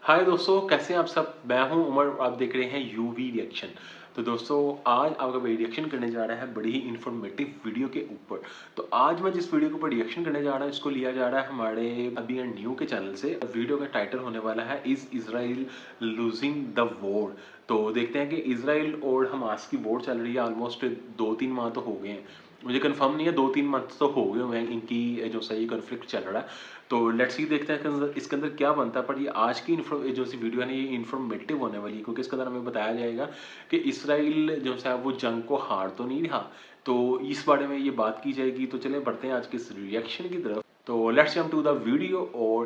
हाय दोस्तों, कैसे हैं आप सब। मैं हूं उमर और आप देख रहे हैं यूवी रिएक्शन। तो दोस्तों आज आपका रिएक्शन करने जा रहा है बड़ी ही इंफॉर्मेटिव वीडियो के ऊपर। तो आज मैं जिस वीडियो के ऊपर रिएक्शन करने जा रहा हूं इसको लिया जा रहा है हमारे अभी एंड न्यू के चैनल से। वीडियो का टाइटल होने वाला है is Israel losing the war. तो देखते हैं कि इजराइल और हमास की वॉर चल रही है। ऑलमोस्ट 2-3 माह तो हो गए हैं, मुझे कंफर्म नहीं है, 2-3 मंथ तो हो गए हैं इनकी जो सही कॉन्फ्लिक्ट चल रहा है। तो लेट्स सी देखते हैं इसके अंदर क्या बनता है। पर ये आज की जो सी वीडियो है ना ये इन्फॉर्मेटिव होने वाली है, क्योंकि इसके अंदर हमें बताया जाएगा कि इसराइल जो है वो जंग को हार तो नहीं रहा। तो इस बारे में ये बात की जाएगी। तो चलें बढ़ते हैं आज के इस रिएक्शन की तरफ। तो let's come to the video और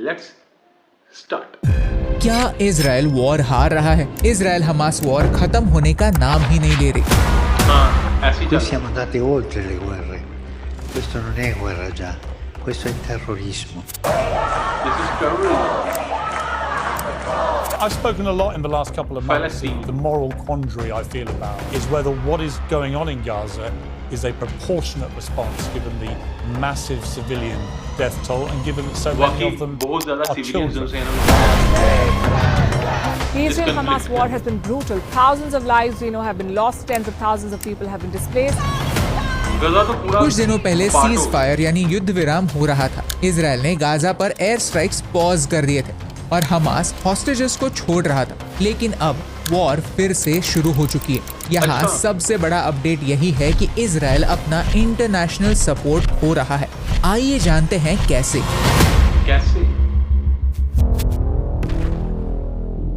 लेट्स स्टार्ट। क्या इजराइल वॉर हार रहा है? इजराइल हमास वॉर खत्म होने का नाम ही नहीं ले रही। हाँ, ऐसी Qui siamo andati oltre le guerre. Questo non è guerra già, questo è terrorismo. This is terrorism. I've spoken a lot in the last couple of months. Palestine. The moral quandary I feel about is whether what is going on in Gaza is a proportionate response given the massive civilian death toll and given that so many of them बहुत ज़्यादा are civilians जो children. The Israel-Hamas war has been brutal. Thousands of lives, have been lost. Tens of thousands of people have been displaced. गजा तो पूरा कुछ दिनों पहले part seize हो fire यानी युद्ध विराम हो रहा था। इजराइल ने गाजा पर एयर स्ट्राइक्स पॉज कर दिए थे और हमास हॉस्टेजेस को छोड़ रहा था। लेकिन अब वॉर फिर से शुरू हो चुकी है। यहाँ अच्छा। सबसे बड़ा अपडेट यही है कि इजराइल अपना इंटरनेशनल सपोर्ट खो रहा है। आइए जानते हैं कैसे।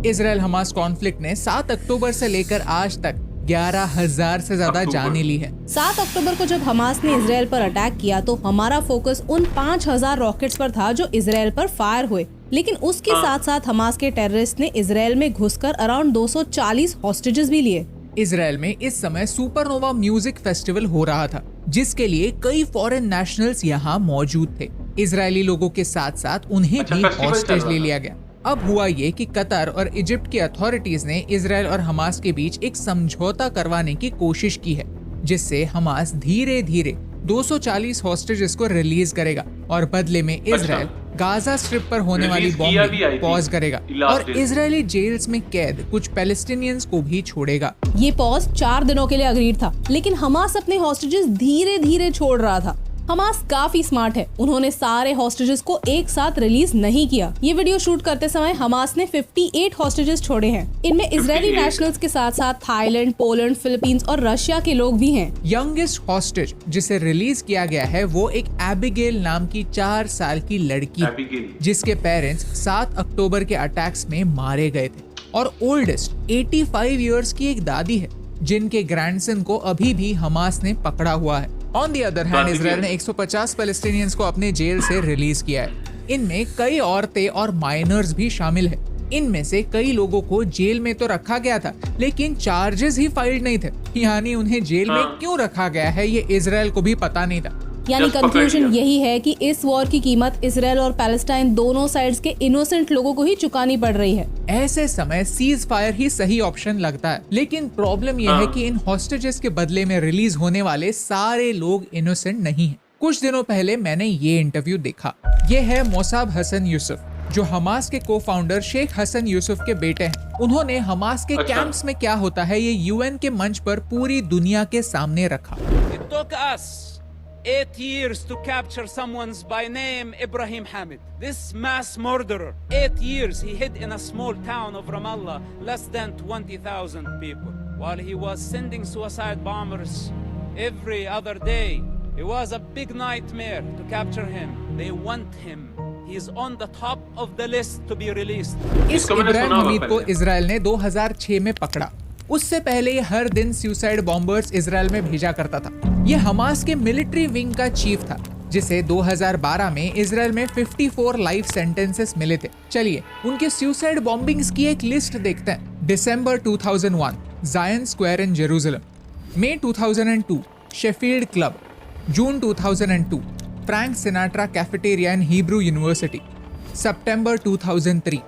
इजराइल हमास कॉन्फ्लिक्ट ने 7 अक्टूबर से लेकर आज तक 11,000 से ज्यादा जानें ली है। 7 अक्टूबर को जब हमास ने इजराइल पर अटैक किया तो हमारा फोकस उन 5,000 रॉकेट्स पर था जो इजराइल पर फायर हुए। लेकिन उसके साथ साथ हमास के टेररिस्ट ने इजराइल में घुसकर अराउंड 240 हॉस्टेजेस भी लिए। इजराइल में इस समय सुपरनोवा म्यूजिक फेस्टिवल हो रहा था, जिसके लिए कई फॉरेन नेशनल्स यहाँ मौजूद थे। इजरायली लोगों के साथ साथ उन्हें भी हॉस्टेज ले लिया गया। अब हुआ ये कि कतर और इजिप्ट की अथॉरिटीज ने इजराइल और हमास के बीच एक समझौता करवाने की कोशिश की है, जिससे हमास धीरे धीरे 240 हॉस्टेजेस को रिलीज करेगा और बदले में इजराइल गाजा स्ट्रिप पर होने वाली बॉम्बिंग पॉज करेगा और इजरायली जेल्स में कैद कुछ पैलेस्टीनियंस को भी छोड़ेगा। ये पॉज 4 दिनों के लिए अग्रीड था, लेकिन हमास अपने हॉस्टेजेस धीरे धीरे छोड़ रहा था। हमास काफी स्मार्ट है, उन्होंने सारे हॉस्टेजेस को एक साथ रिलीज नहीं किया। ये वीडियो शूट करते समय हमास ने 58 हॉस्टेजेस छोड़े हैं। इनमें इजरायली नेशनल्स के साथ साथ थाईलैंड, पोलैंड, फिलीपींस और रशिया के लोग भी हैं। यंगेस्ट हॉस्टेज जिसे रिलीज किया गया है वो एक एबिगेल नाम की 4 साल की लड़की है, जिसके पेरेंट्स 7 अक्टूबर के अटैक्स में मारे गए थे। और ओल्डेस्ट 85 इयर्स की एक दादी है, जिनके ग्रैंडसन को अभी भी हमास ने पकड़ा हुआ है। On the other hand Israel ने 150 पैलेस्टीनियंस को अपने जेल से रिलीज किया है। इनमें कई औरतें और माइनर्स भी शामिल है। इनमें से कई लोगों को जेल में तो रखा गया था, लेकिन चार्जेस ही फाइल्ड नहीं थे, यानी उन्हें जेल में क्यों रखा गया है ये इजराइल को भी पता नहीं था। यानी कंक्लूजन यही है कि इस वॉर की कीमत इजराइल और पैलेस्टाइन दोनों साइड्स के इनोसेंट लोगों को ही चुकानी पड़ रही है। ऐसे समय सीज फायर ही सही ऑप्शन लगता है, लेकिन प्रॉब्लम यह है कि इन हॉस्टेजेस के बदले में रिलीज होने वाले सारे लोग इनोसेंट नहीं हैं। कुछ दिनों पहले मैंने ये इंटरव्यू देखा। ये है मोसाब हसन यूसुफ, जो हमास के को फाउंडर शेख हसन यूसुफ के बेटे हैं। उन्होंने हमास के कैंप्स में क्या होता है ये यूएन के मंच पर पूरी दुनिया के सामने रखा। 8 years to capture someone's by name Ibrahim Hamid. This mass murderer. 8 years he hid in a small town of Ramallah, less than 20,000 people, while he was sending suicide bombers every other day. It was a big nightmare to capture him. They want him. He is on the top of the list to be released. इस इब्राहिम हमीद को Israel ने 2006 में पकड़ा। उससे पहले हर दिन suicide bombers Israel में भेजा करता था। ये हमास के मिलिट्री विंग का चीफ था, जिसे 2012 में इजराइल में 54 लाइफ सेंटेंसेस मिले थे। चलिए उनके सुसाइड बॉम्बिंग्स की एक लिस्ट देखते हैं। दिसंबर 2001 जायन स्क्वायर इन जेरूसलम, मई 2002 शेफील्ड क्लब, जून 2002 Frank Sinatra cafeteria in Hebrew university, सितंबर 2003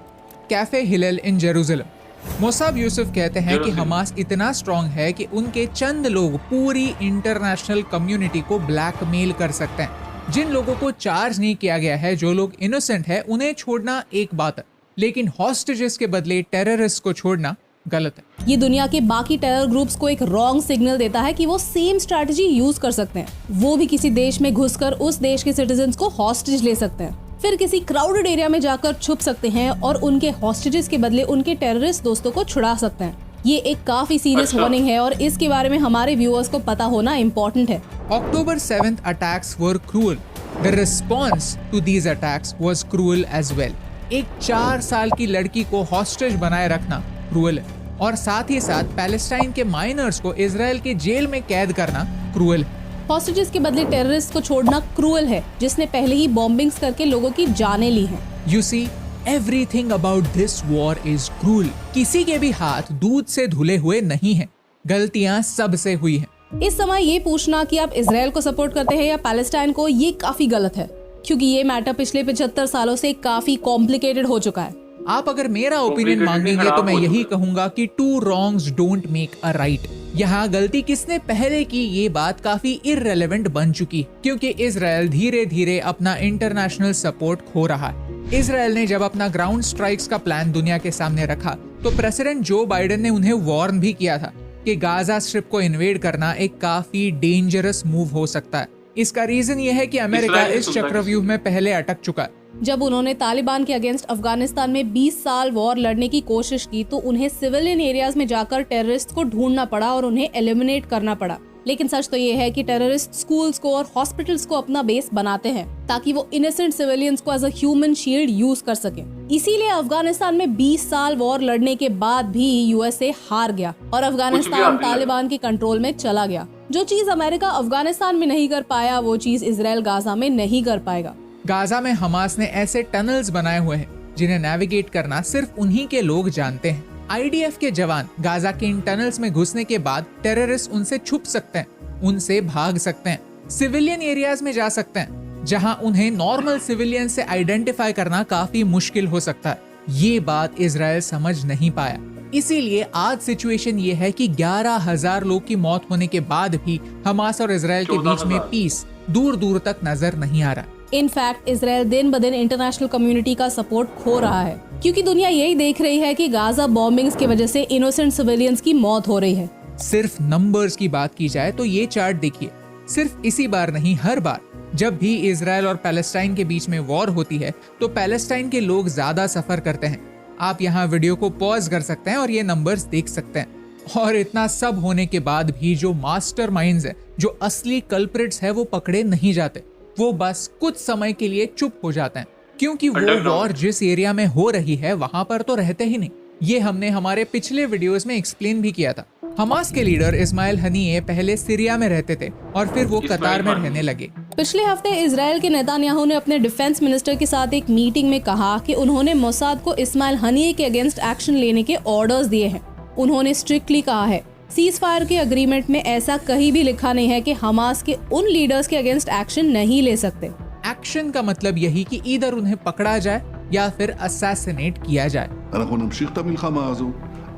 cafe Hillel in Jerusalem. Mosab Yousef कहते हैं कि हमास इतना स्ट्रॉन्ग है कि उनके चंद लोग पूरी इंटरनेशनल कम्युनिटी को ब्लैकमेल कर सकते हैं। जिन लोगों को चार्ज नहीं किया गया है, जो लोग इनोसेंट है, उन्हें छोड़ना एक बात है, लेकिन हॉस्टेजेस के बदले टेररिस्ट को छोड़ना गलत है। ये दुनिया के बाकी टेरर ग्रुप्स को एक रॉन्ग सिग्नल देता है कि वो सेम स्ट्रैटेजी यूज कर सकते हैं। वो भी किसी देश में घुसकर उस देश के सिटीजन्स को हॉस्टेज ले सकते हैं, फिर किसी क्राउडेड एरिया में जाकर छुप सकते हैं और उनके हॉस्टेजेस के बदले उनके टेररिस्ट दोस्तों को छुड़ा सकते हैं। ये एक काफी सीरियस वार्निंग है और इसके बारे में हमारे व्यूअर्स को पता होना इम्पोर्टेंट है। October 7th attacks were cruel. The response to these attacks was cruel as well. एक 4 साल की लड़की को हॉस्टेज बनाए रखना क्रूअल है और साथ ही साथ पैलेस्टाइन के माइनर्स को इजराइल के जेल में कैद करना क्रूअल है। हॉस्टेजेस के बदले टेररिस्ट को छोड़ना क्रूअल है जिसने पहले ही बॉम्बिंग्स करके लोगों की जानें ली हैं। You see, everything about this war is cruel. किसी के भी हाथ दूध से धुले हुए नहीं हैं। गलतियां सबसे हुई हैं। इस समय ये पूछना कि आप इजराइल को सपोर्ट करते हैं या पैलेस्टाइन को, ये काफी गलत है क्योंकि ये मैटर पिछले 75 सालों से काफी कॉम्प्लिकेटेड हो चुका है। आप अगर मेरा ओपिनियन मांगेंगे तो मैं यही कहूंगा कि 2 wrongs don't make a right. यहाँ गलती किसने पहले की ये बात काफी इररेलेवेंट बन चुकी क्योंकि इजराइल धीरे धीरे अपना इंटरनेशनल सपोर्ट खो रहा है। इजराइल ने जब अपना ग्राउंड स्ट्राइक्स का प्लान दुनिया के सामने रखा तो प्रेसिडेंट जो बाइडेन ने उन्हें वार्न भी किया था कि गाजा स्ट्रिप को इन्वेड करना एक काफी डेंजरस मूव हो सकता है। इसका रीजन ये है कि अमेरिका इस चक्रव्यूह में पहले अटक चुका है। जब उन्होंने तालिबान के अगेंस्ट अफगानिस्तान में 20 साल वॉर लड़ने की कोशिश की तो उन्हें सिविलियन एरियाज में जाकर टेररिस्ट को ढूंढना पड़ा और उन्हें एलिमिनेट करना पड़ा। लेकिन सच तो ये है कि टेररिस्ट स्कूल्स को और हॉस्पिटल्स को अपना बेस बनाते हैं ताकि वो इनोसेंट सिविलियंस को as a human shield use कर सके। इसीलिए अफगानिस्तान में 20 साल वॉर लड़ने के बाद भी यूएसए हार गया और अफगानिस्तान तालिबान के कंट्रोल में चला गया। जो चीज अमेरिका अफगानिस्तान में नहीं कर पाया वो चीज इजराइल गाजा में नहीं कर पाएगा। गाजा में हमास ने ऐसे टनल्स बनाए हुए हैं जिन्हें नेविगेट करना सिर्फ उन्हीं के लोग जानते हैं। आईडीएफ के जवान गाजा के इन टनल्स में घुसने के बाद टेररिस्ट उनसे छुप सकते हैं, उनसे भाग सकते हैं, सिविलियन एरियाज में जा सकते हैं जहां उन्हें नॉर्मल सिविलियन से आइडेंटिफाई करना काफी मुश्किल हो सकता है। ये बात इजराइल समझ नहीं पाया। इसीलिए आज सिचुएशन ये है कि 11,000 लोग की मौत होने के बाद भी हमास और इजराइल के बीच में पीस दूर दूर तक नजर नहीं आ रहा। इनफैक्ट इजराइल दिन ब दिन इंटरनेशनल कम्युनिटी का सपोर्ट खो रहा है क्योंकि दुनिया यही देख रही है कि गाजा बॉम्बिंग्स की वजह से इनोसेंट सिविलियंस की मौत हो रही है। सिर्फ नंबर्स की बात की जाए तो ये चार्ट देखिए, सिर्फ इसी बार नहीं हर बार जब भी इजराइल और पैलेस्टाइन के बीच में वॉर होती है तो पैलेस्टाइन के लोग ज्यादा सफर करते हैं। आप यहाँ वीडियो को पॉज कर सकते हैं और ये नंबर्स देख सकते हैं। और इतना सब होने के बाद भी जो मास्टरमाइंड्स है, जो असली कल्प्रिट्स है वो पकड़े नहीं जाते। वो बस कुछ समय के लिए चुप हो जाते हैं क्योंकि वो वॉर जिस एरिया में हो रही है वहां पर तो रहते ही नहीं। ये हमने हमारे पिछले वीडियोस में एक्सप्लेन भी किया था। हमास के लीडर इस्माइल हनीए पहले सीरिया में रहते थे और फिर वो कतार में रहने लगे। पिछले हफ्ते इजराइल के नेतान्याहू ने अपने डिफेंस मिनिस्टर के साथ एक मीटिंग में कहा कि उन्होंने मोसाद को इस्माइल हनीए के अगेंस्ट एक्शन लेने के ऑर्डर्स दिए हैं। उन्होंने स्ट्रिक्टली कहा है सीज फायर के अग्रीमेंट में ऐसा कहीं भी लिखा नहीं है कि हमास के उन लीडर्स के अगेंस्ट एक्शन नहीं ले सकते। एक्शन का मतलब यही कि इधर उन्हें पकड़ा जाए या फिर असैसिनेट किया जाए। אנחנו נמשיך את המלחמה הזו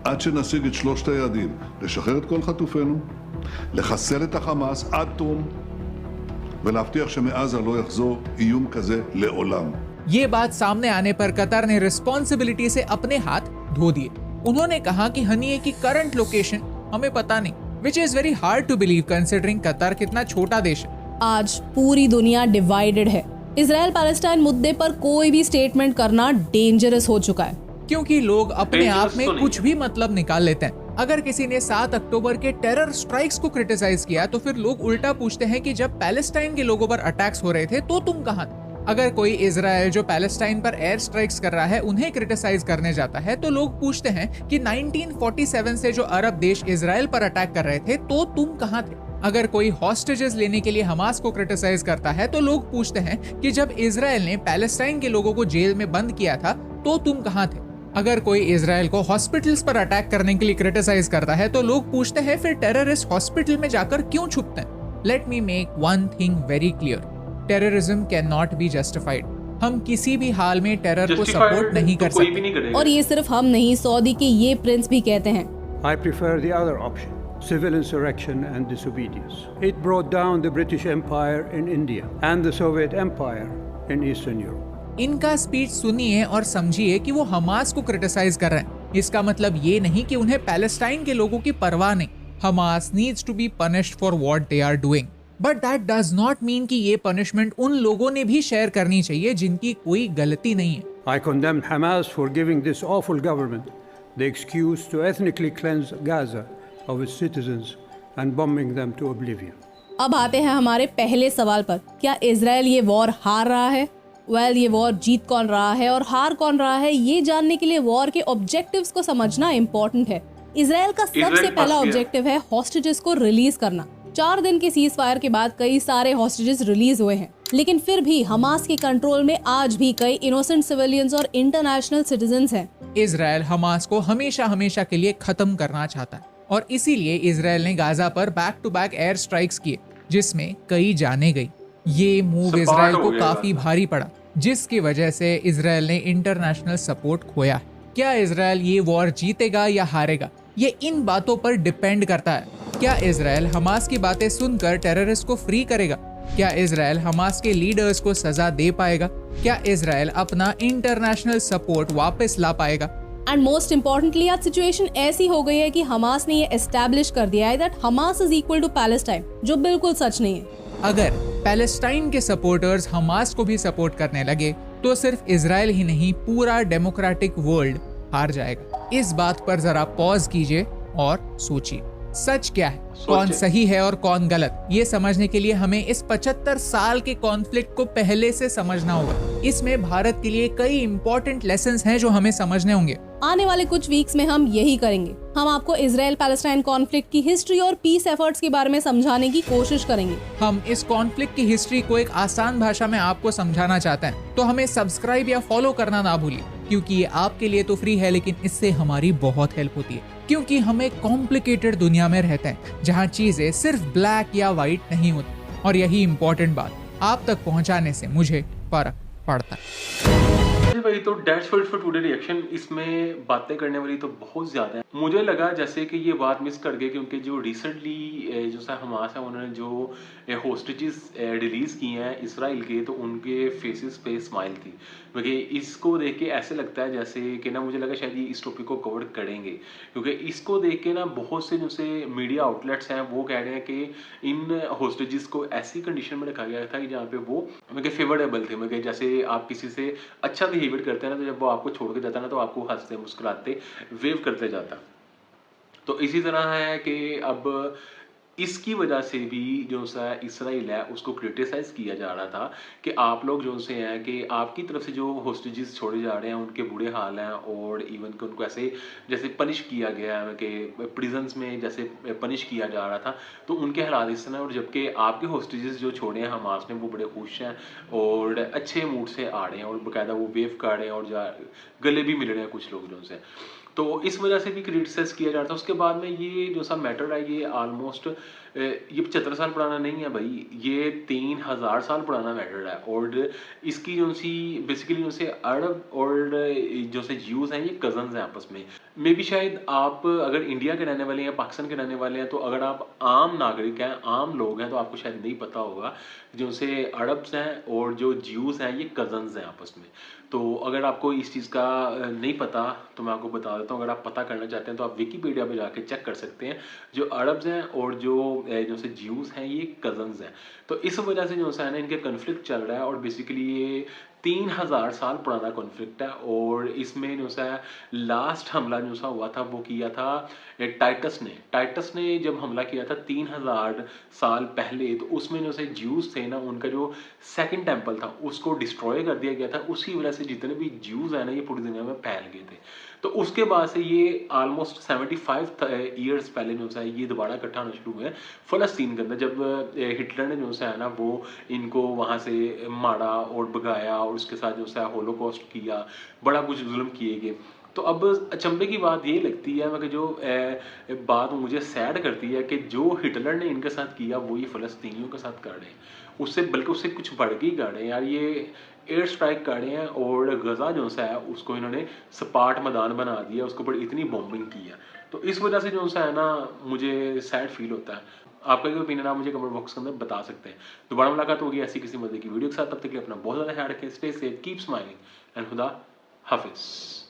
עד שנשיג את 3 היעדים, לשחרר את כל חטופינו, לחסל את החמאס עד תום ולהבטיח שמעזה לא יחזור איום כזה לעולם। ये बात सामने आने पर कतर ने रिस्पॉन्सिबिलिटी से अपने हाथ धो दिए। उन्होंने कहा कि हनीए की करंट लोकेशन हमें पता नहीं, which is very hard to believe considering Qatar कितना छोटा देश है। आज पूरी दुनिया डिवाइडेड है। इजराइल पैलेस्टाइन मुद्दे पर कोई भी स्टेटमेंट करना डेंजरस हो चुका है क्योंकि लोग अपने आप में कुछ भी मतलब निकाल लेते हैं। अगर किसी ने 7 अक्टूबर के टेरर स्ट्राइक्स को क्रिटिसाइज किया तो फिर लोग उल्टा पूछते हैं कि जब पैलेस्टाइन के लोगों पर अटैक्स हो रहे थे तो तुम कहां थे। अगर कोई इजराइल जो पैलेस्टाइन पर एयर स्ट्राइक्स कर रहा है उन्हें क्रिटिसाइज करने जाता है तो लोग पूछते हैं कि 1947 से जो अरब देश इजराइल पर अटैक कर रहे थे तो तुम कहां थे। अगर कोई हॉस्टेजेस लेने के लिए हमास को क्रिटिसाइज करता है तो लोग पूछते हैं कि जब इजराइल ने पैलेस्टाइन के लोगों को जेल में बंद किया था तो तुम कहां थे। अगर कोई इजराइल को हॉस्पिटल्स पर अटैक करने के लिए क्रिटिसाइज करता है तो लोग पूछते हैं फिर टेररिस्ट हॉस्पिटल में जाकर क्यों छुपते हैं। Let me make one thing very clear, terrorism can not be justified. हम किसी भी हाल में टेरर को सपोर्ट नहीं कर सकते। और ये सिर्फ हम नहीं, सऊदी के ये प्रिंस भी कहते हैं। I prefer the other option, civil insurrection and disobedience. It brought down the British Empire in India and the Soviet Empire in Eastern Europe. इनका स्पीच सुनिए और समझिए कि वो हमास को क्रिटिसाइज कर रहे हैं। इसका मतलब ये नहीं कि उन्हें पैलेस्टाइन के लोगों की परवाह नहीं। Hamas needs to be punished for what they are doing, but that does not mean कि ये पनिशमेंट उन लोगों ने भी शेयर करनी चाहिए जिनकी कोई गलती नहीं है। I condemn Hamas for giving this awful government the excuse to ethnically cleanse Gaza of its citizens and bombing them to oblivion. अब आते हैं हमारे पहले सवाल पर, क्या इजराइल ये वॉर हार रहा है? ये वॉर जीत कौन रहा है और हार कौन रहा है, ये जानने के लिए वॉर के ऑब्जेक्टिव्स को समझना इम्पोर्टेंट है। इजराइल का सबसे पहला ऑब्जेक्टिव है हॉस्टेजेस को रिलीज करना। 4 दिन के सीज फायर के बाद कई सारे हॉस्टेजेस रिलीज हुए हैं, लेकिन फिर भी हमास के कंट्रोल में आज भी कई इनोसेंट सिविलियंस और इंटरनेशनल सिटीजंस हैं। इजराइल हमास को हमेशा हमेशा के लिए खत्म करना चाहता है और इसीलिए इजराइल ने गाजा पर back to back air strikes किए, जिसमें कई जाने गई। ये मूव इजराइल को काफी भारी पड़ा, जिसकी वजह से इजराइल ने इंटरनेशनल सपोर्ट खोया। क्या इजराइल ये वॉर जीतेगा या हारेगा, ये इन बातों पर डिपेंड करता है। क्या इजराइल हमास की बातें सुनकर टेररिस्ट को फ्री करेगा? क्या इजराइल हमास के लीडर्स को सजा दे पाएगा? क्या इजराइल अपना इंटरनेशनल सपोर्ट वापस ला पाएगा? एंड मोस्ट इम्पोर्टेंटली आज सिचुएशन ऐसी हो गई है कि हमास ने ये एस्टैब्लिश कर दिया है that Hamas is equal to Palestine, जो बिल्कुल सच नहीं है। अगर पैलेस्टाइन के सपोर्टर्स हमास को भी सपोर्ट करने लगे तो सिर्फ इजराइल ही नहीं, पूरा डेमोक्रेटिक वर्ल्ड हार जाएगा। इस बात पर जरा पॉज कीजिए और सोचिए, सच क्या है, कौन सही है और कौन गलत। ये समझने के लिए हमें इस 75 साल के कॉन्फ्लिक्ट को पहले से समझना होगा। इसमें भारत के लिए कई इंपॉर्टेंट लेसन्स हैं जो हमें समझने होंगे। आने वाले कुछ वीक्स में हम यही करेंगे। हम आपको इजराइल पैलेस्टाइन कॉन्फ्लिक्ट की हिस्ट्री और पीस एफर्ट्स के बारे में समझाने की कोशिश करेंगे। हम इस कॉन्फ्लिक्ट की हिस्ट्री को एक आसान भाषा में आपको समझाना चाहते हैं, तो हमें सब्सक्राइब या फॉलो करना ना भूलिए, क्योंकि ये आपके लिए तो फ्री है, लेकिन इससे हमारी बहुत हेल्प होती है। क्योंकि हम एक कॉम्प्लिकेटेड दुनिया में रहते हैं जहाँ चीजें सिर्फ ब्लैक या व्हाइट नहीं होती, और यही इम्पोर्टेंट बात आप तक पहुँचाने से मुझे फर्क पड़ता है। भाई तो डेट्स फॉर टुडे रिएक्शन, इसमें बातें करने वाली तो बहुत ज़्यादा है। मुझे लगा जैसे कि ये बात मिस कर गए, क्योंकि जो रिसेंटली जो सा हमास है उन्होंने जो होस्टेजेस रिलीज़ किए हैं इसराइल के, तो उनके फेसेस पे स्माइल थी। क्योंकि इसको देख के ऐसे लगता है जैसे कि ना, मुझे लगा शायद ये इस टॉपिक को कवर करेंगे, क्योंकि इसको देख के ना बहुत से जो से मीडिया आउटलेट्स हैं वो कह रहे हैं कि इन होस्टेजेस को ऐसी कंडीशन में रखा गया था कि जहाँ पे वो फेवरेबल थे। मतलब जैसे आप किसी से अच्छा बिहेवियर करते हैं ना, तो जब वो आपको छोड़ के जाता है ना, तो आपको हंसते मुस्कुराते वेव करते जाता। तो इसी तरह है कि अब इसकी वजह से भी जो सा इसराइल है उसको क्रिटिसाइज किया जा रहा था कि आप लोग जो से हैं कि आपकी तरफ से जो होस्टेजेस छोड़े जा रहे हैं उनके बुरे हाल हैं, और इवन कि उनको ऐसे जैसे पनिश किया गया है कि प्रिजन्स में जैसे पनिश किया जा रहा था, तो उनके हालात इस तरह। और जबकि आपके होस्टेजेस जो छोड़े हैं हमास ने, वो बड़े खुश हैं और अच्छे मूड से आ रहे हैं, और बाकायदा वो वेव कर रहे हैं और गले भी मिल रहे हैं कुछ लोग जो से। तो इस वजह से भी क्रिटिसाइज किया जा रहा था। उसके बाद में ये जो सा मैटर है ये ऑलमोस्ट ये 75 साल पुराना नहीं है भाई, ये 3000 साल पुराना मैटर है। और इसकी जो सी बेसिकली जो से अरब और जो से ज्यूज़ हैं ये कज़न्स हैं आपस में। मे बी शायद आप अगर इंडिया के रहने वाले हैं, पाकिस्तान के रहने वाले हैं, तो अगर आप आम नागरिक हैं, आम लोग हैं, तो आपको शायद नहीं पता होगा जो से अरब्स हैं और जो ज्यूज़ हैं ये कज़न्स हैं आपस में। तो अगर आपको इस चीज़ का नहीं पता तो मैं आपको बता देता हूँ। अगर आप पता करना चाहते हैं तो आप विकीपीडिया पे जाके चेक कर सकते हैं। जो अरब्स हैं और जो से ज्यूज़ हैं ये कज़न्स हैं। तो इस वजह से जो है ना इनके कन्फ्लिक्ट चल रहा है, और बेसिकली ये 3000 साल पुराना कॉन्फ्लिक्ट है। और इसमें जो सा लास्ट हमला जो सा हुआ था वो किया था टाइटस ने जब हमला किया था 3000 साल पहले, तो उसमें जो से ज्यूज़ थे ना, उनका जो सेकंड टेम्पल था उसको डिस्ट्रॉय कर दिया गया था। उसी वजह से जितने भी ज्यूज़ हैं ना ये पूरी दुनिया में फैल गए थे। तो उसके बाद से ये ऑलमोस्ट 75 ईयर्स पहले जो सा ये दोबारा इकट्ठा होना शुरू हुए फ़लस्तीन के अंदर, जब हिटलर ने जो सा है ना वो इनको वहाँ से मारा और भगाया, और उसके साथ जो सा होलोकॉस्ट किया, बड़ा कुछ जुल्म किए गए। तो अब अचंभे की बात ये लगती है मगर जो बात मुझे सैड करती है कि जो हिटलर ने इनके साथ किया वो ये फ़लस्तीनियों के साथ काढ़े, उससे बल्कि उससे कुछ बढ़ के ही काढ़े यार। ये एयर स्ट्राइक काढ़े हैं और गज़ा जो सा है उसको इन्होंने सपाट मैदान बना दिया, उसके ऊपर इतनी बॉम्बिंग की है। तो इस वजह से जो सा है ना मुझे सैड फील होता है। आपका क्या ओपिनियन आप मुझे कमेंट बॉक्स के अंदर बता सकते हैं। दोबारा मुलाकात होगी ऐसी किसी मजे की वीडियो के साथ, तब तक के लिए अपना बहुत ज़्यादा ख्याल रखें, stay safe, keep smiling and खुदा हाफिज़।